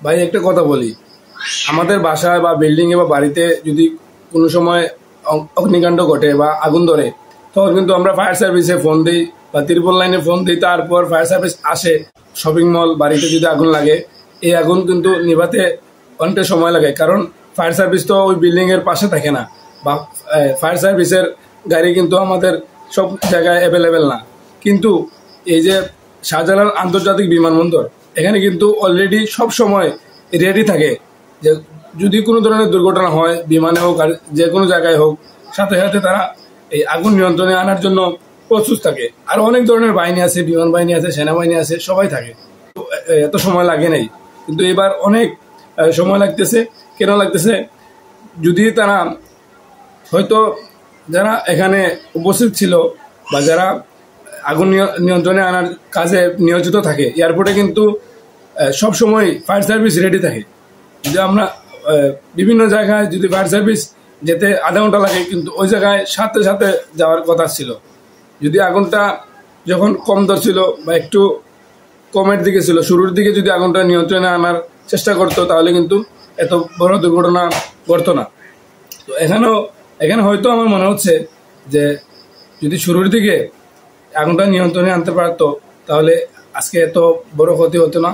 ভাই একটা কথা বলি, আমাদের বাসায় বা বিল্ডিং এ বা বাড়িতে যদি কোনো সময় অগ্নিকাণ্ড ঘটে বা আগুন ধরে, তখন কিন্তু আমরা ফায়ার সার্ভিসে ফোন দিই বা ত্রিপল লাইনে ফোন দিই। তারপর ফায়ার সার্ভিস আসে। শপিং মল বাড়িতে যদি আগুন লাগে, এই আগুন কিন্তু নিভাতে অনেকটা সময় লাগে, কারণ ফায়ার সার্ভিস তো ওই বিল্ডিং এর পাশে থাকে না, বা ফায়ার সার্ভিসের গাড়ি কিন্তু আমাদের সব জায়গায় অ্যাভেলেবেল না। কিন্তু এই যে শাহজালাল আন্তর্জাতিক বিমানবন্দর, এখানে কিন্তু অলরেডি সব সময় রেডি থাকে যে যদি কোনো ধরনের দুর্ঘটনা হয়, বিমানে হোক আর যে কোনো জায়গায় হোক, সাথে সাথে তারা এই আগুন নিয়ন্ত্রণে আনার জন্য প্রস্তুত থাকে। আর অনেক ধরনের বাহিনী আছে, বিমান বাহিনী আছে, সেনাবাহিনী আছে, সবাই থাকে। তো এত সময় লাগে নাই, কিন্তু এবার অনেক সময় লাগতেছে। কেন লাগতেছে? যদি তারা হয়তো যারা এখানে উপস্থিত ছিল বা যারা আগুন নিয়ন্ত্রণে আনার কাজে নিয়োজিত থাকে, এয়ারপোর্টে কিন্তু সব সময় ফায়ার সার্ভিস রেডি থাকে। যদি আমরা বিভিন্ন জায়গায় যদি ফায়ার সার্ভিস যেতে আধা ঘন্টা লাগে, কিন্তু ওই জায়গায় সাথে সাথে যাওয়ার কথা ছিল। যদি আগুনটা যখন কম ধরছিল বা একটু কমের দিকে ছিল, শুরুর দিকে যদি আগুনটা নিয়ন্ত্রণে আনার চেষ্টা করতো, তাহলে কিন্তু এত বড় দুর্ঘটনা ঘটতো না। তো এখানে হয়তো আমার মনে হচ্ছে যে যদি শুরুর দিকে আগুনটা নিয়ন্ত্রণে আনতে পারতো, তাহলে আজকে এত বড় ক্ষতি হতো না।